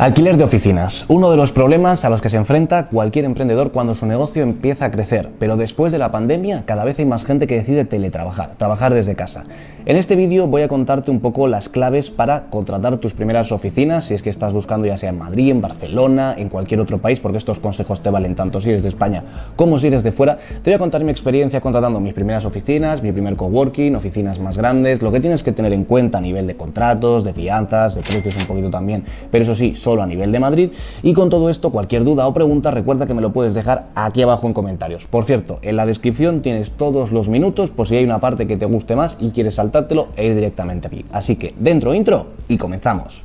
Alquiler de oficinas, uno de los problemas a los que se enfrenta cualquier emprendedor cuando su negocio empieza a crecer, pero después de la pandemia cada vez hay más gente que decide teletrabajar, trabajar desde casa. En este vídeo voy a contarte un poco las claves para contratar tus primeras oficinas, si es que estás buscando ya sea en Madrid, en Barcelona, en cualquier otro país, porque estos consejos te valen tanto si eres de España como si eres de fuera. Te voy a contar mi experiencia contratando mis primeras oficinas, mi primer coworking, oficinas más grandes, lo que tienes que tener en cuenta a nivel de contratos, de fianzas, de precios un poquito también, pero eso sí, solo a nivel de Madrid. Y con todo esto, cualquier duda o pregunta, recuerda que me lo puedes dejar aquí abajo en comentarios. Por cierto, en la descripción tienes todos los minutos por si hay una parte que te guste más y quieres saltártelo e ir directamente aquí. Así que dentro intro y comenzamos.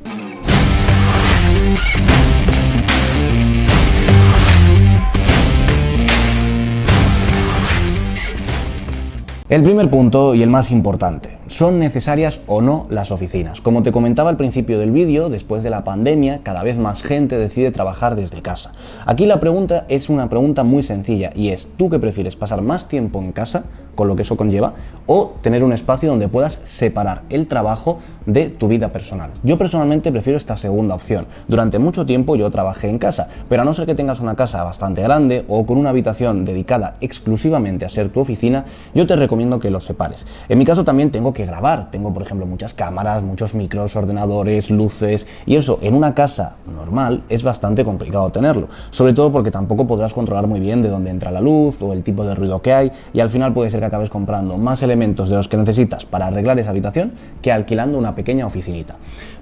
El primer punto y el más importante, ¿son necesarias o no las oficinas? Como te comentaba al principio del vídeo, después de la pandemia, cada vez más gente decide trabajar desde casa. Aquí la pregunta es una pregunta muy sencilla y es, ¿tú qué prefieres? ¿Pasar más tiempo en casa, con lo que eso conlleva, o tener un espacio donde puedas separar el trabajo de tu vida personal? Yo personalmente prefiero esta segunda opción. Durante mucho tiempo yo trabajé en casa, pero a no ser que tengas una casa bastante grande o con una habitación dedicada exclusivamente a ser tu oficina, yo te recomiendo que los separes. En mi caso también tengo que grabar, tengo por ejemplo muchas cámaras, muchos micros, ordenadores, luces, y eso en una casa normal es bastante complicado tenerlo, sobre todo porque tampoco podrás controlar muy bien de dónde entra la luz o el tipo de ruido que hay, y al final puede ser que acabes comprando más elementos de los que necesitas para arreglar esa habitación que alquilando una pequeña oficinita.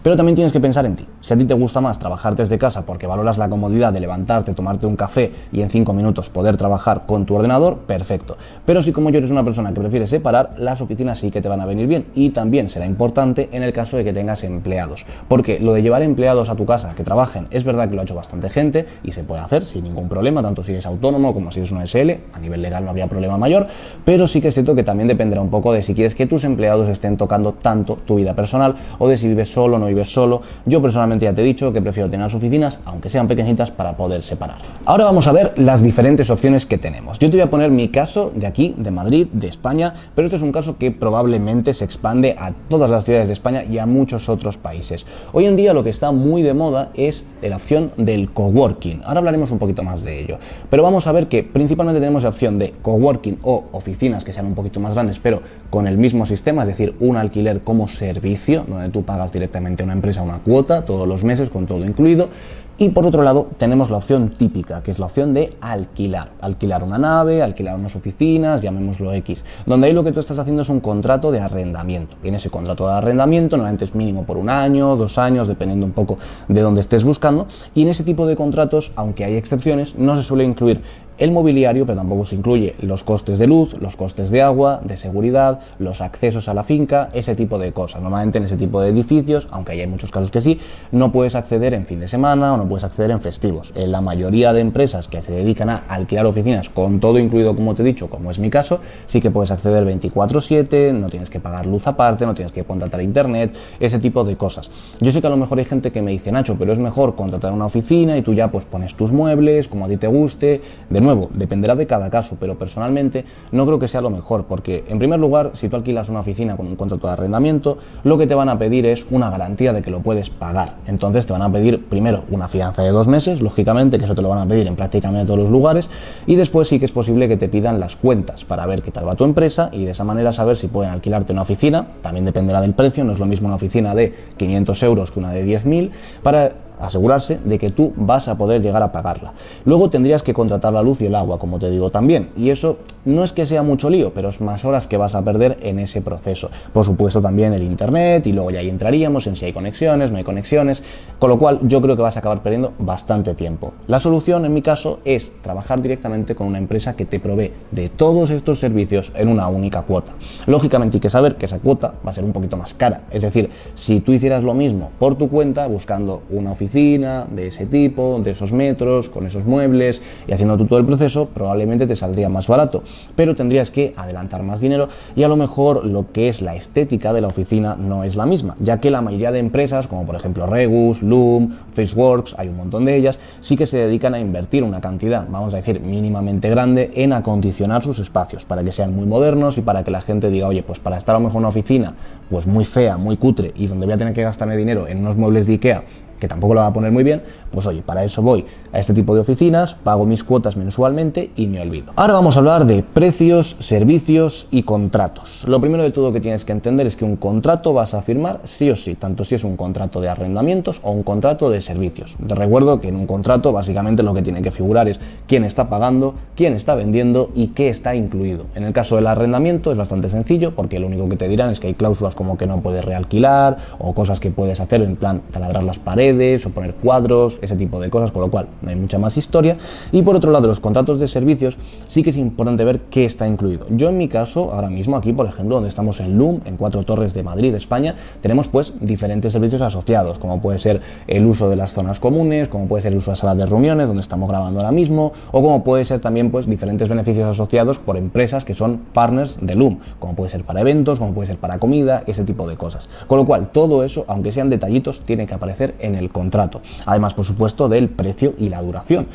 Pero también tienes que pensar en ti. Si a ti te gusta más trabajar desde casa porque valoras la comodidad de levantarte, tomarte un café y en 5 minutos poder trabajar con tu ordenador, perfecto. Pero si como yo eres una persona que prefiere separar, las oficinas sí que te van a venir bien, y también será importante en el caso de que tengas empleados, porque lo de llevar empleados a tu casa que trabajen es verdad que lo ha hecho bastante gente y se puede hacer sin ningún problema, tanto si eres autónomo como si eres una SL, a nivel legal no habría problema mayor, pero sí que es cierto que también dependerá un poco de si quieres que tus empleados estén tocando tanto tu vida personal o de si vives solo o no vives solo. Yo personalmente ya te he dicho que prefiero tener las oficinas, aunque sean pequeñitas, para poder separar. Ahora vamos a ver las diferentes opciones que tenemos. Yo te voy a poner mi caso de aquí, de Madrid, de España, pero este es un caso que probablemente se expande a todas las ciudades de España y a muchos otros países. Hoy en día lo que está muy de moda es la opción del coworking. Ahora hablaremos un poquito más de ello, pero vamos a ver que principalmente tenemos la opción de coworking o oficinas que sean un poquito más grandes, pero con el mismo sistema, es decir, un alquiler como servicio, donde tú pagas directamente a una empresa una cuota todos los meses con todo incluido. Y por otro lado tenemos la opción típica, que es la opción de alquilar una nave, alquilar unas oficinas, llamémoslo X, donde ahí lo que tú estás haciendo es un contrato de arrendamiento. Y en ese contrato de arrendamiento normalmente es mínimo por 1 año, 2 años, dependiendo un poco de dónde estés buscando, y en ese tipo de contratos, aunque hay excepciones, no se suele incluir el mobiliario, pero tampoco se incluye los costes de luz, los costes de agua, de seguridad, los accesos a la finca, ese tipo de cosas. Normalmente en ese tipo de edificios, aunque hay muchos casos que sí, no puedes acceder en fin de semana o no puedes acceder en festivos. En la mayoría de empresas que se dedican a alquilar oficinas con todo incluido, como te he dicho, como es mi caso, sí que puedes acceder 24/7, no tienes que pagar luz aparte, no tienes que contratar internet, ese tipo de cosas. Yo sé que a lo mejor hay gente que me dice, Nacho, pero es mejor contratar una oficina y tú ya pues pones tus muebles como a ti te guste. De nuevo, dependerá de cada caso, pero personalmente no creo que sea lo mejor, porque en primer lugar, si tú alquilas una oficina con un contrato de arrendamiento, lo que te van a pedir es una garantía de que lo puedes pagar. Entonces te van a pedir primero una fianza de 2 meses, lógicamente, que eso te lo van a pedir en prácticamente todos los lugares, y después sí que es posible que te pidan las cuentas para ver qué tal va tu empresa y de esa manera saber si pueden alquilarte una oficina. También dependerá del precio, no es lo mismo una oficina de 500 euros que una de 10.000, para asegurarse de que tú vas a poder llegar a pagarla. Luego tendrías que contratar la luz y el agua, como te digo también, y eso no es que sea mucho lío, pero es más horas que vas a perder en ese proceso. Por supuesto también el internet, y luego ya ahí entraríamos en si hay conexiones, no hay conexiones, con lo cual yo creo que vas a acabar perdiendo bastante tiempo. La solución en mi caso es trabajar directamente con una empresa que te provee de todos estos servicios en una única cuota. Lógicamente hay que saber que esa cuota va a ser un poquito más cara, es decir, si tú hicieras lo mismo por tu cuenta, buscando una oficina de ese tipo, de esos metros, con esos muebles y haciendo tú todo el proceso, probablemente te saldría más barato, pero tendrías que adelantar más dinero y a lo mejor lo que es la estética de la oficina no es la misma, ya que la mayoría de empresas, como por ejemplo Regus, Loom, Faceworks, hay un montón de ellas, sí que se dedican a invertir una cantidad, vamos a decir, mínimamente grande en acondicionar sus espacios para que sean muy modernos y para que la gente diga, oye, pues para estar a lo mejor en una oficina pues muy fea, muy cutre y donde voy a tener que gastarme dinero en unos muebles de IKEA que tampoco lo va a poner muy bien, pues oye, para eso voy a este tipo de oficinas, pago mis cuotas mensualmente y me olvido. Ahora vamos a hablar de precios, servicios y contratos. Lo primero de todo que tienes que entender es que un contrato vas a firmar sí o sí, tanto si es un contrato de arrendamientos o un contrato de servicios. Te recuerdo que en un contrato básicamente lo que tiene que figurar es quién está pagando, quién está vendiendo y qué está incluido. En el caso del arrendamiento es bastante sencillo porque lo único que te dirán es que hay cláusulas como que no puedes realquilar o cosas que puedes hacer en plan taladrar las paredes o poner cuadros, ese tipo de cosas, con lo cual no hay mucha más historia. Y por otro lado, los contratos de servicios sí que es importante ver qué está incluido. Yo en mi caso, ahora mismo aquí, por ejemplo, donde estamos en LUM, en Cuatro Torres de Madrid, España, tenemos pues diferentes servicios asociados, como puede ser el uso de las zonas comunes, como puede ser el uso de salas de reuniones, donde estamos grabando ahora mismo, o como puede ser también pues diferentes beneficios asociados por empresas que son partners de LUM, como puede ser para eventos, como puede ser para comida, ese tipo de cosas. Con lo cual, todo eso, aunque sean detallitos, tiene que aparecer en el contrato. Además, por supuesto, del precio y la duración.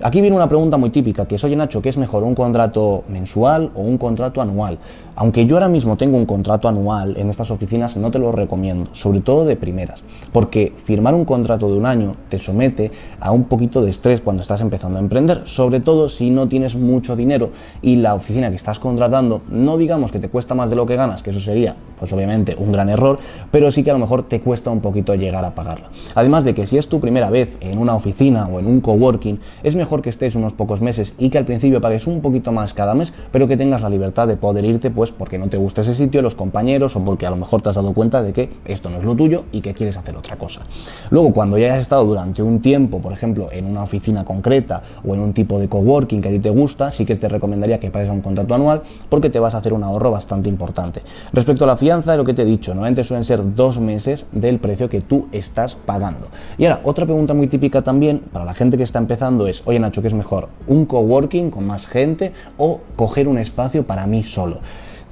Aquí viene una pregunta muy típica, que es, oye Nacho, ¿qué es mejor, un contrato mensual o un contrato anual? Aunque yo ahora mismo tengo un contrato anual en estas oficinas, no te lo recomiendo, sobre todo de primeras, porque firmar un contrato de un año te somete a un poquito de estrés cuando estás empezando a emprender, sobre todo si no tienes mucho dinero y la oficina que estás contratando, no digamos que te cuesta más de lo que ganas, que eso sería, pues obviamente, un gran error, pero sí que a lo mejor te cuesta un poquito llegar a pagarla. Además de que si es tu primera vez en una oficina o en un coworking, es mejor que estés unos pocos meses y que al principio pagues un poquito más cada mes, pero que tengas la libertad de poder irte pues porque no te gusta ese sitio, los compañeros o porque a lo mejor te has dado cuenta de que esto no es lo tuyo y que quieres hacer otra cosa. Luego, cuando ya hayas estado durante un tiempo, por ejemplo, en una oficina concreta o en un tipo de coworking que a ti te gusta, sí que te recomendaría que pagues un contrato anual porque te vas a hacer un ahorro bastante importante. Respecto a la fianza, lo que te he dicho, normalmente suelen ser 2 meses del precio que tú estás pagando. Y ahora, otra pregunta muy típica también para la gente que está empezando es, oye Nacho, ¿qué es mejor? ¿Un coworking con más gente o coger un espacio para mí solo?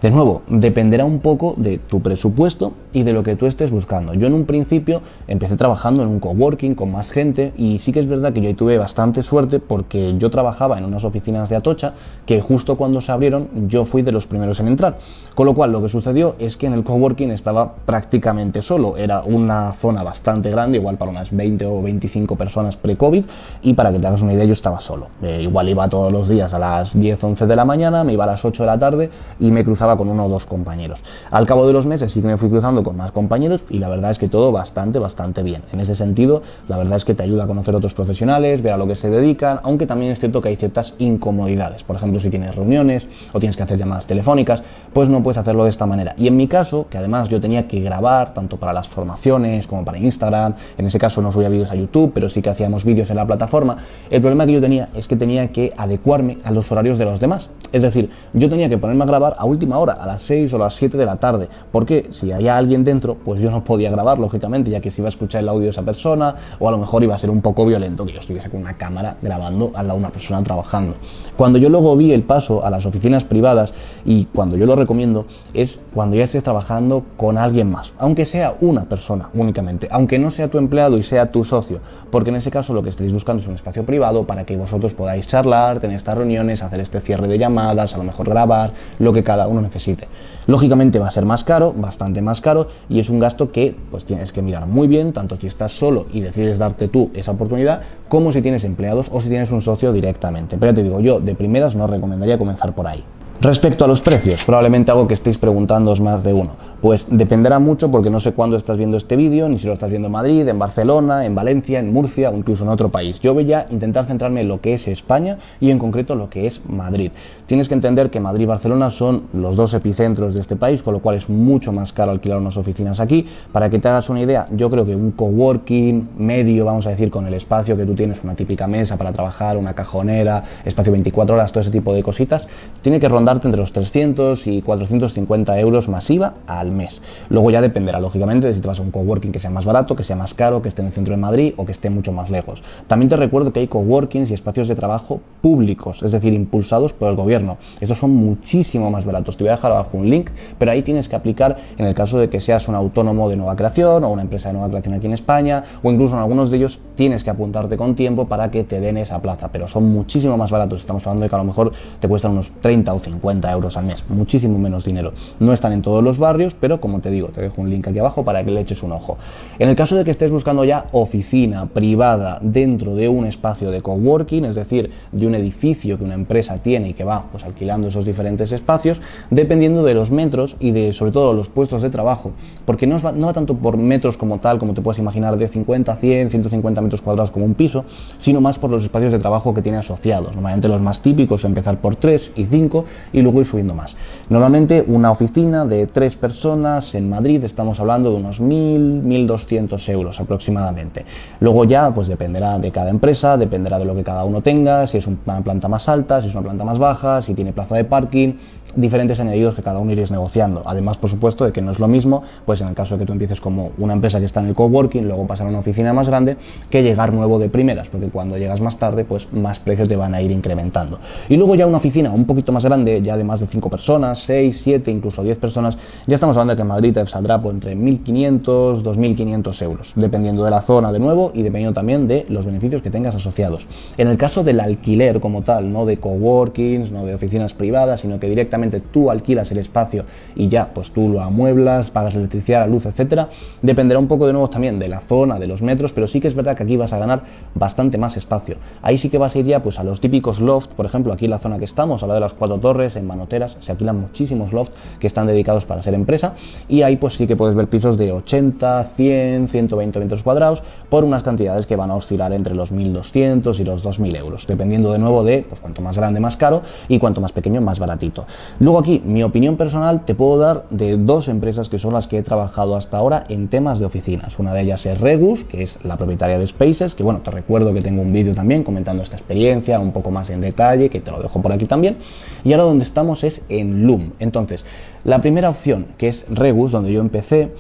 De nuevo, dependerá un poco de tu presupuesto y de lo que tú estés buscando. Yo en un principio empecé trabajando en un coworking con más gente y sí que es verdad que yo tuve bastante suerte porque yo trabajaba en unas oficinas de Atocha que justo cuando se abrieron yo fui de los primeros en entrar. Con lo cual lo que sucedió es que en el coworking estaba prácticamente solo. Era una zona bastante grande, igual para unas 20 o 25 personas pre-COVID, y para que te hagas una idea yo estaba solo. Igual iba todos los días a las 10, 11 de la mañana, me iba a las 8 de la tarde y me cruzaba con 1 o 2 compañeros. Al cabo de los meses sí que me fui cruzando con más compañeros y la verdad es que todo bastante bien. En ese sentido, la verdad es que te ayuda a conocer otros profesionales, ver a lo que se dedican, aunque también es cierto que hay ciertas incomodidades. Por ejemplo, si tienes reuniones o tienes que hacer llamadas telefónicas, pues no puedes hacerlo de esta manera. Y en mi caso, que además yo tenía que grabar tanto para las formaciones como para Instagram, en ese caso no subía vídeos a YouTube, pero sí que hacíamos vídeos en la plataforma, el problema que yo tenía es que tenía que adecuarme a los horarios de los demás. Es decir, yo tenía que ponerme a grabar a última hora, a las 6 o las 7 de la tarde, porque si había alguien dentro, pues yo no podía grabar, lógicamente, ya que se iba a escuchar el audio de esa persona, o a lo mejor iba a ser un poco violento que yo estuviese con una cámara grabando al lado de una persona trabajando. Cuando yo luego di el paso a las oficinas privadas, y cuando yo lo recomiendo, es cuando ya estés trabajando con alguien más, aunque sea una persona únicamente, aunque no sea tu empleado y sea tu socio, porque en ese caso lo que estáis buscando es un espacio privado para que vosotros podáis charlar, tener estas reuniones, hacer este cierre de llamadas, a lo mejor grabar, lo que cada uno necesite. Lógicamente va a ser más caro, bastante más caro, y es un gasto que pues tienes que mirar muy bien, tanto si estás solo y decides darte tú esa oportunidad, como si tienes empleados o si tienes un socio directamente. Pero ya te digo, yo de primeras no recomendaría comenzar por ahí. Respecto a los precios, probablemente algo que estéis preguntándoos más de uno, pues dependerá mucho porque no sé cuándo estás viendo este vídeo, ni si lo estás viendo en Madrid, en Barcelona, en Valencia, en Murcia o incluso en otro país. Yo voy a intentar centrarme en lo que es España y en concreto lo que es Madrid. Tienes que entender que Madrid y Barcelona son los 2 epicentros de este país, con lo cual es mucho más caro alquilar unas oficinas aquí. Para que te hagas una idea, yo creo que un coworking medio, vamos a decir, con el espacio que tú tienes, una típica mesa para trabajar, una cajonera, espacio 24 horas, todo ese tipo de cositas, tiene que rondar entre los 300 y 450 euros masiva al mes. Luego ya dependerá, lógicamente, de si te vas a un coworking que sea más barato, que sea más caro, que esté en el centro de Madrid o que esté mucho más lejos. También te recuerdo que hay coworkings y espacios de trabajo públicos, es decir, impulsados por el gobierno. Estos son muchísimo más baratos. Te voy a dejar abajo un link, pero ahí tienes que aplicar en el caso de que seas un autónomo de nueva creación o una empresa de nueva creación aquí en España, o incluso en algunos de ellos tienes que apuntarte con tiempo para que te den esa plaza, pero son muchísimo más baratos. Estamos hablando de que a lo mejor te cuestan unos 30 o 50 euros al mes, muchísimo menos dinero. No están en todos los barrios, pero como te digo, te dejo un link aquí abajo para que le eches un ojo. En el caso de que estés buscando ya oficina privada dentro de un espacio de coworking, es decir, de un edificio que una empresa tiene y que va pues alquilando esos diferentes espacios, dependiendo de los metros y de sobre todo los puestos de trabajo, porque no va tanto por metros como tal, como te puedes imaginar, de 50, 100, 150 metros cuadrados como un piso, sino más por los espacios de trabajo que tiene asociados. Normalmente los más típicos empezar por 3 y 5 y luego ir subiendo más. Normalmente una oficina de 3 personas en Madrid estamos hablando de unos 1.000, 1.200 euros aproximadamente. Luego ya pues dependerá de cada empresa, dependerá de lo que cada uno tenga, si es una planta más alta, si es una planta más baja, si tiene plaza de parking, diferentes añadidos que cada uno iréis negociando. Además, por supuesto, de que no es lo mismo, pues en el caso de que tú empieces como una empresa que está en el coworking, luego pasar a una oficina más grande, que llegar nuevo de primeras, porque cuando llegas más tarde, pues más precios te van a ir incrementando. Y luego ya una oficina un poquito más grande, ya de más de 5 personas, 6, 7, incluso 10 personas, ya estamos hablando de que en Madrid te saldrá pues, entre 1.500, 2.500 euros, dependiendo de la zona de nuevo y dependiendo también de los beneficios que tengas asociados. En el caso del alquiler como tal, no de coworkings, no de oficinas privadas, sino que directamente tú alquilas el espacio y ya pues tú lo amueblas, pagas la electricidad, la luz, etcétera, dependerá un poco de nuevo también de la zona, de los metros, pero sí que es verdad que aquí vas a ganar bastante más espacio. Ahí sí que vas a ir ya pues a los típicos loft, por ejemplo, aquí en la zona que estamos, a la de las 4 Torres, en Manoteras, se alquilan muchísimos loft que están dedicados para ser empresa y ahí pues sí que puedes ver pisos de 80, 100, 120 metros cuadrados por unas cantidades que van a oscilar entre los 1.200 y los 2.000 euros, dependiendo de nuevo de pues cuanto más grande más caro y cuanto más pequeño más baratito. Luego aquí, mi opinión personal, te puedo dar de 2 empresas que son las que he trabajado hasta ahora en temas de oficinas. Una de ellas es Regus, que es la propietaria de Spaces, que bueno, te recuerdo que tengo un vídeo también comentando esta experiencia un poco más en detalle, que te lo dejo por aquí también. Y ahora donde estamos es en Loom. Entonces, la primera opción, que es Regus, donde yo empecé,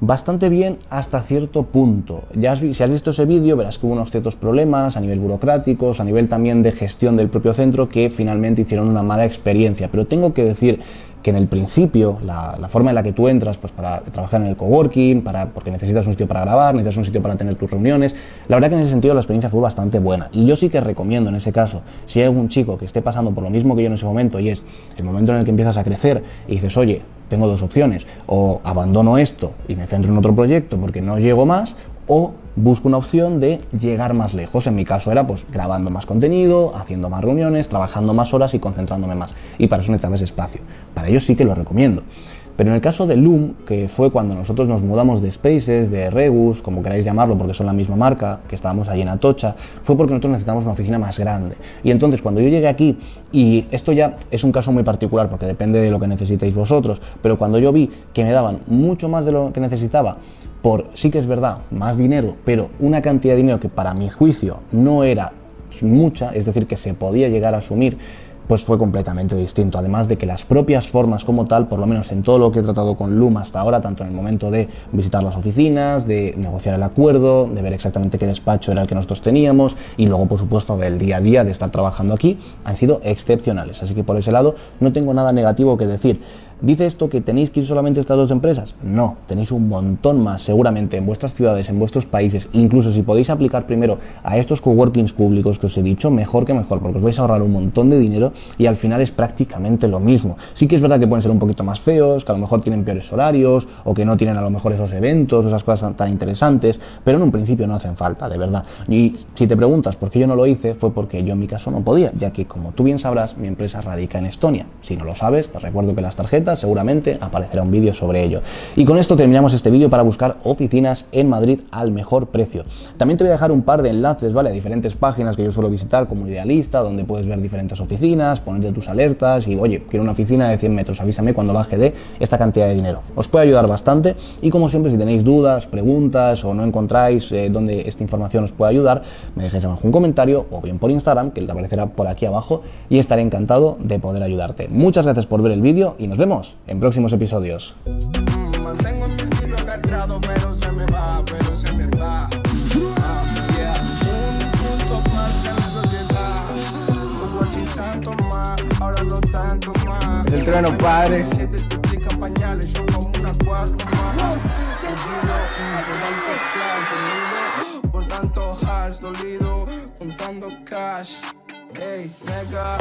bastante bien hasta cierto punto. Ya si has visto ese vídeo verás que hubo unos ciertos problemas a nivel burocráticos, a nivel también de gestión del propio centro que finalmente hicieron una mala experiencia, pero tengo que decir que en el principio la forma en la que tú entras pues para trabajar en el coworking, porque necesitas un sitio para grabar, necesitas un sitio para tener tus reuniones, la verdad que en ese sentido la experiencia fue bastante buena y yo sí que recomiendo en ese caso, si hay algún chico que esté pasando por lo mismo que yo en ese momento y es el momento en el que empiezas a crecer y dices, oye, tengo 2 opciones, o abandono esto y me centro en otro proyecto porque no llego más, o busco una opción de llegar más lejos. En mi caso era pues grabando más contenido, haciendo más reuniones, trabajando más horas y concentrándome más. Y para eso necesitas espacio. Para ello sí que lo recomiendo. Pero en el caso de Loom, que fue cuando nosotros nos mudamos de Spaces, de Regus, como queráis llamarlo, porque son la misma marca, que estábamos allí en Atocha, fue porque nosotros necesitamos una oficina más grande. Y entonces cuando yo llegué aquí, y esto ya es un caso muy particular, porque depende de lo que necesitéis vosotros, pero cuando yo vi que me daban mucho más de lo que necesitaba, por, sí que es verdad, más dinero, pero una cantidad de dinero que para mi juicio no era mucha, es decir, que se podía llegar a asumir, pues fue completamente distinto. Además de que las propias formas como tal, por lo menos en todo lo que he tratado con Loom hasta ahora, tanto en el momento de visitar las oficinas, de negociar el acuerdo, de ver exactamente qué despacho era el que nosotros teníamos y luego, por supuesto, del día a día de estar trabajando aquí, han sido excepcionales. Así que por ese lado no tengo nada negativo que decir. ¿Dice esto que tenéis que ir solamente a estas 2 empresas? No, tenéis un montón más seguramente en vuestras ciudades, en vuestros países, incluso si podéis aplicar primero a estos coworkings públicos que os he dicho, mejor que mejor, porque os vais a ahorrar un montón de dinero y al final es prácticamente lo mismo. Sí que es verdad que pueden ser un poquito más feos, que a lo mejor tienen peores horarios o que no tienen a lo mejor esos eventos, esas cosas tan interesantes, pero en un principio no hacen falta, de verdad. Y si te preguntas por qué yo no lo hice, fue porque yo en mi caso no podía, ya que como tú bien sabrás, mi empresa radica en Estonia. Si no lo sabes, te recuerdo que las tarjetas seguramente aparecerá un vídeo sobre ello. Y con esto terminamos este vídeo para buscar oficinas en Madrid al mejor precio. También te voy a dejar un par de enlaces, ¿vale? A diferentes páginas que yo suelo visitar como Idealista, donde puedes ver diferentes oficinas, ponerte tus alertas y, oye, quiero una oficina de 100 metros, avísame cuando baje de esta cantidad de dinero. Os puede ayudar bastante y como siempre, si tenéis dudas, preguntas o no encontráis dónde esta información os puede ayudar, me dejéis abajo un comentario o bien por Instagram, que aparecerá por aquí abajo y estaré encantado de poder ayudarte. Muchas gracias por ver el vídeo y nos vemos en próximos episodios. Mantengo mi estilo castrado, pero se me va, Un punto aparte en la sociedad. Como chinchando más, ahora no tanto más. Es el trueno, padre. Si te duplican pañales, yo como una 4 más. Por tanto hash dolido, contando cash. Hey, nigga.